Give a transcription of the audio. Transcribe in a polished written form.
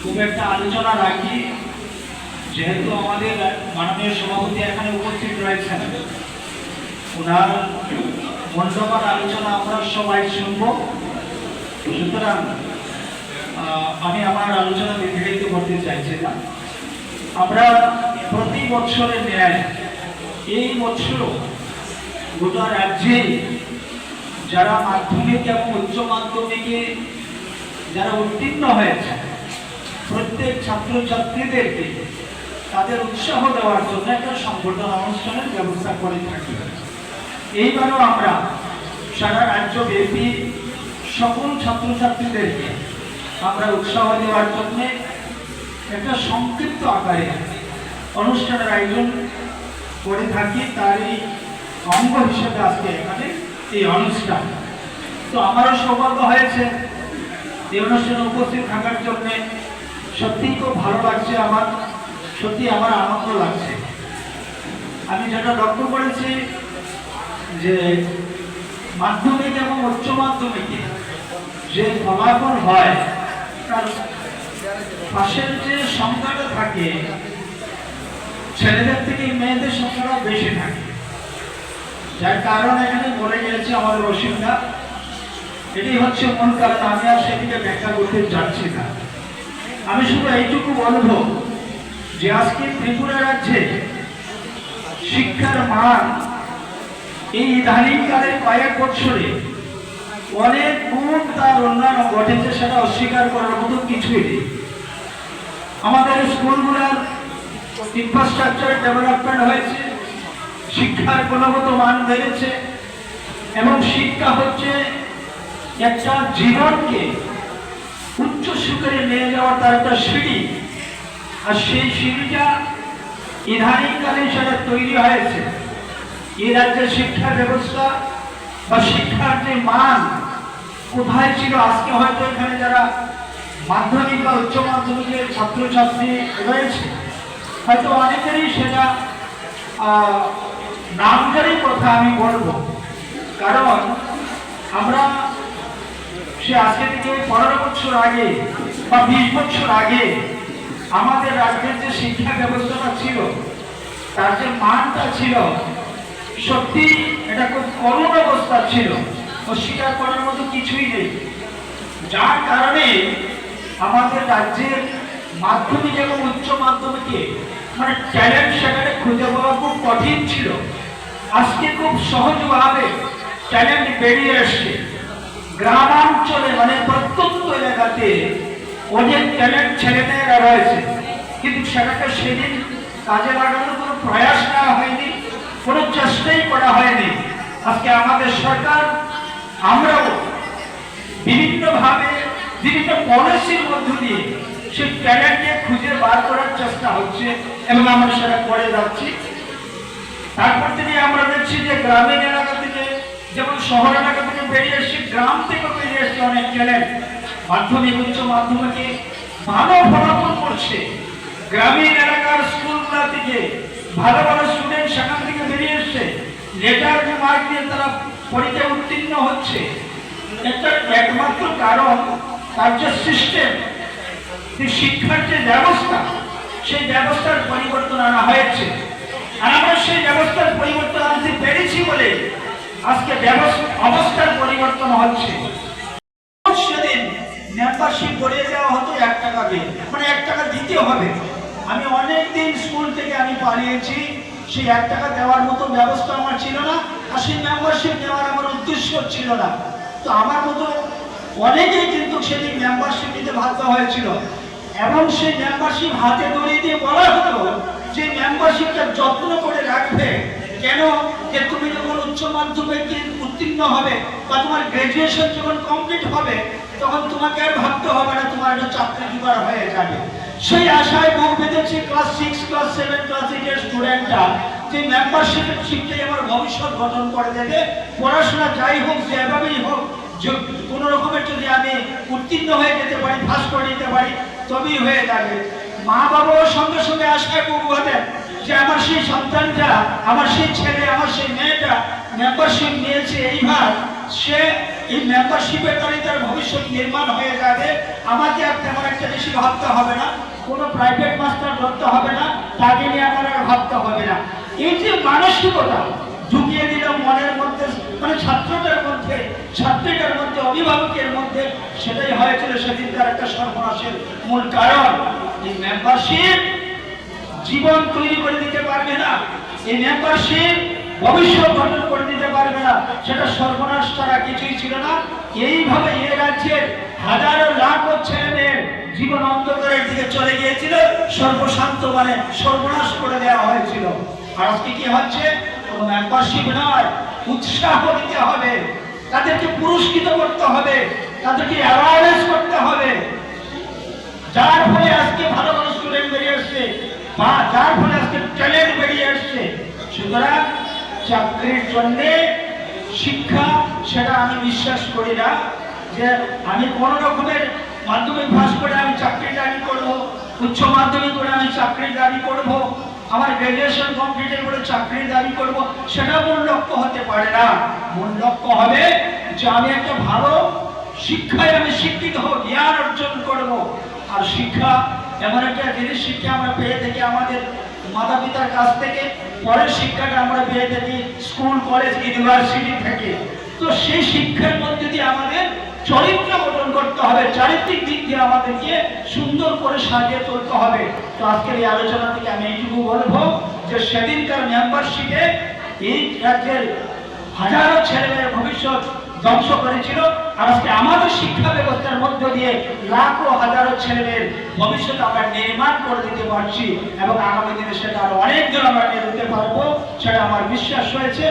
খুব একটা আলোচনা রাখি, যেহেতু আমাদের মাননীয় সভাপতি এখানে উপস্থিত রয়েছেন, ওনার মূল্যবান আলোচনা আমরা সবাই শুনব। সুতরাং আমি আমার আলোচনা দীর্ঘায়িত করতে চাইছি না। আমরা প্রতি বছরের ন্যায় এই বছর গোটা রাজ্যে যারা মাধ্যমিক এবং উচ্চ মাধ্যমিকে যারা উত্তীর্ণ হয়েছে প্রত্যেক ছাত্রছাত্রীদেরকে তাদের উৎসাহ দেওয়ার জন্য একটা সংবর্ধনা অনুষ্ঠানের ব্যবস্থা করে থাকি। এইবারও আমরা সারা রাজ্যব্যাপী সকল ছাত্রছাত্রীদেরকে আমরা উৎসাহ দেওয়ার জন্য একটা সংক্ষিপ্ত আকারে অনুষ্ঠানের আয়োজন করে থাকি। তারই অঙ্গ হিসেবে আজকে এখানে এই অনুষ্ঠান। তো আমারও সৌভাগ্য হয়েছে এই অনুষ্ঠানে উপস্থিত থাকার জন্য। সত্যিই খুব ভালো লাগছে, আমার সত্যি আমার আনন্দ লাগছে। আমি যেটা লক্ষ্য করেছি যে মাধ্যমিক এবং উচ্চ মাধ্যমিকে যে ফলাফল হয় তার পাশের যে সংখ্যাটা থাকে ছেলেদের থেকে মেয়েদের সংখ্যাটা বেশি থাকে, যার কারণ এখানে বলে গিয়েছে আমাদের অসুবিধা। এটি হচ্ছে মূল কারণ। আমি আর সেদিকে ব্যাখ্যা করতে যাচ্ছি না। আমি শুধু এইটুকু বলবো যে আজকে ত্রিপুরা রাজ্যে শিক্ষার মান এই ইদানিংকালের কয়েক বছরে অনেক গুণ তার উন্নয়ন ঘটেছে, সেটা অস্বীকার করার মতো কিছুই নেই। আমাদের স্কুলগুলোর ইনফ্রাস্ট্রাকচার ডেভেলপমেন্ট হয়েছে, শিক্ষার গুণগত মান বেড়েছে এবং শিক্ষা হচ্ছে একটা জীবনকে উচ্চ শিখরে নিয়ে যাওয়ার তার একটা সিঁড়ি। আর সেই সিঁড়িটা ইদানিংকালে সেটা তৈরি হয়েছে। এই রাজ্যের শিক্ষা ব্যবস্থা বা শিক্ষার যে মান কোথায় ছিল, আজকে হয়তো এখানে যারা মাধ্যমিক বা উচ্চ মাধ্যমিকের ছাত্রছাত্রী রয়েছে হয়তো অনেকেরই সেটা নামজারি কথা আমি বলবো। কারণ আমরা সে আজকে থেকে 15 বছর আগে বা 20 বছর আগে আমাদের রাজ্যের যে শিক্ষা ব্যবস্থাটা ছিল তার যে মানটা ছিল সত্যি এটা খুব করুণ অবস্থা ছিল, অস্বীকার করার মতো কিছুই নেই। যার কারণে আমাদের রাজ্যের মাধ্যমিক এবং উচ্চ মাধ্যমিকে মানে ট্যালেন্ট সেখানে খুঁজে পাওয়া খুব কঠিন ছিল। আজকে খুব সহজভাবে ট্যালেন্ট বেরিয়ে আসছে। গ্রামাঞ্চলে মানে প্রত্যন্ত এলাকাতে অনেক ট্যালেন্ট ছেলেমেয়েরা রয়েছে, কিন্তু সেটাকে সেদিন কাজে লাগানোর কোনো প্রয়াস নেওয়া হয়নি, কোনো চেষ্টাই করা হয়নি। আজকে আমাদের সরকার আমরাও বিভিন্নভাবে বিভিন্ন পলিসির মধ্য দিয়ে সেই ট্যালেন্টকে খুঁজে বার করার চেষ্টা হচ্ছে এবং আমরা সেটা করে যাচ্ছি। তারপর থেকে আমরা দেখছি যে গ্রামীণ এলাকা থেকে যেমন শহর এলাকা থেকে বেরিয়ে এসছে, গ্রাম থেকে বেরিয়ে এসছে অনেক ট্যালেন্ট মাধ্যমিক উচ্চ মাধ্যমিকে ভালো ফলাফল করছে। গ্রামীণ এলাকার স্কুলগুলো থেকে ভালো ভালো স্টুডেন্ট সেখান থেকে বেরিয়ে এসছে, লেটার মার্ক দিয়ে তারা পরীক্ষায় উত্তীর্ণ হচ্ছে। একটা একমাত্র কারণ তার যে সিস্টেম, শিক্ষার যে ব্যবস্থা, সেই ব্যবস্থার পরিবর্তন আনা হয়েছে। আর আমরা সেই ব্যবস্থার পরিবর্তন আনতে পেরেছি বলে আজকে অবস্থার পরিবর্তন হচ্ছে। সেদিন মেম্বারশিপ করিয়ে দেওয়া হতো 1 টাকা দিয়ে, মানে 1 টাকা দিতে হবে। আমি অনেকদিন স্কুল থেকে আমি পালিয়েছি, সেই 1 টাকা দেওয়ার মতো ব্যবস্থা আমার ছিল না, আর সেই মেম্বারশিপ নেওয়ার আমার উদ্দেশ্য ছিল না। তো আমার মতো অনেকেই কিন্তু সেদিন মেম্বারশিপ নিতে বাধ্য হয়েছিল এবং সেই মেম্বারশিপ হাতে ধরিয়ে দিয়ে বলা হতো যে মেম্বারশিপটা যত্ন করে রাখবে। কেন? যে তুমি যখন উচ্চ মাধ্যমিকে উত্তীর্ণ হবে বা তোমার গ্রাজুয়েশন যখন কমপ্লিট হবে তখন তোমাকে আর ভাবতে হবে না, তোমার একটা চাকরি জোগাড় হয়ে যাবে। সেই আশায় বুক বেঁধেছে ক্লাস 6, ক্লাস 7, ক্লাস 8 এর স্টুডেন্টরা যে মেম্বারশিপের শিখতেই আমার ভবিষ্যৎ গঠন করে দেবে। পড়াশোনা যাই হোক যেভাবেই হোক, কোনো রকমের যদি আমি উত্তীর্ণ হয়ে যেতে পারি, পাস করে নিতে পারি, তবেই হয়ে যাবে। মা বাবাও সঙ্গে সঙ্গে আশায় বুক বাঁধেন যে আমার সেই সন্তানটা, আমার সেই ছেলে, আমার সেই মেয়েটা মেম্বারশিপ নিয়েছে, এইবার সে এই মেম্বারশিপের দ্বারাই তার ভবিষ্যৎ নির্মাণ হয়ে যাবে। আমাকে আর তেমন একটা বেশি ভাবতে হবে না, কোনো প্রাইভেট মাস্টার ধরতে হবে না, তাকে নিয়ে আমার আর ভাবতে হবে না। এই যে মানসিকতা ঢুকিয়ে দিল মনের মধ্যে, মানে ছাত্রটার মধ্যে, ছাত্রীটার মধ্যে, অভিভাবকের মধ্যে, সেটাই হয়েছিল সেদিনকার একটা সর্বনাশের মূল কারণ। এই মেম্বারশিপ জীবন তৈরি করে দিতে পারবে না, এই মেম্বারশিপ ভবিষ্যৎ গঠন করে দিতে পারবে না, সেটা সর্বনাশ ছাড়া কিছুই ছিল না। এইভাবে এ রাজ্যের হাজারো লাখো ছেলে মেয়ের জীবন অন্ধকারের দিকে চলে গিয়েছিল, সর্বশান্ত মানে সর্বনাশ করে দেওয়া হয়েছিল। আর আজকে কি হচ্ছে? কোনো মেম্বারশিপ নয়, উৎসাহ দিতে হবে, তাদেরকে পুরস্কৃত করতে হবে, তাদেরকে অ্যাওয়ারনেস করতে হবে, যার ফলে আজকে ভালো ভালো স্টুডেন্ট বেরিয়ে আসছে বা যার ফলে আজকে ট্যালেন্ট বেরিয়ে আসছে। সুতরাং চাকরির জন্য শিক্ষা, সেটা আমি বিশ্বাস করি না যে আমি কোনো রকমের মাধ্যমিক পাস করে আমি চাকরির দাবি করবো, উচ্চ মাধ্যমিক করে আমি চাকরির দাবি করব, আমার গ্রাজুয়েশন কমপ্লিটের করে চাকরির দাবি করব, সেটা মূল লক্ষ্য হতে পারে না। মূল লক্ষ্য হবে যে আমি একটা ভালো শিক্ষায় আমি শিক্ষিত হব, জ্ঞান অর্জন করব। আর শিক্ষা এমন একটা জিনিস, শিক্ষা আমরা পেয়ে থাকি আমাদের মাতা পিতার কাছ থেকে, পরের শিক্ষাটা আমরা পেয়ে থাকি স্কুল, কলেজ, ইউনিভার্সিটি থেকে। তো সেই শিক্ষার মধ্যে দিয়ে আমাদের চরিত্র গঠন করতে হবে, চারিত্রিক দিক দিয়ে আমাদেরকে সুন্দর করে সাজিয়ে তুলতে হবে। তো আজকের এই আলোচনা থেকে আমি এইটুকু বলবো যে সেদিনকার মেম্বারশিপে এই রাজ্যের হাজারো ছেলেমেয়ের ভবিষ্যৎ ধ্বংস করেছিল, আর আজকে আমাদের শিক্ষা ব্যবস্থার মধ্য দিয়ে লাখো হাজারো ছেলেমেয়ের ভবিষ্যৎ আমরা নির্মাণ করে দিতে পারছি এবং আগামী দিনে সেটা আরো অনেক জন আমরা নিয়ে দিতে পারবো, সেটা আমার বিশ্বাস হয়েছে।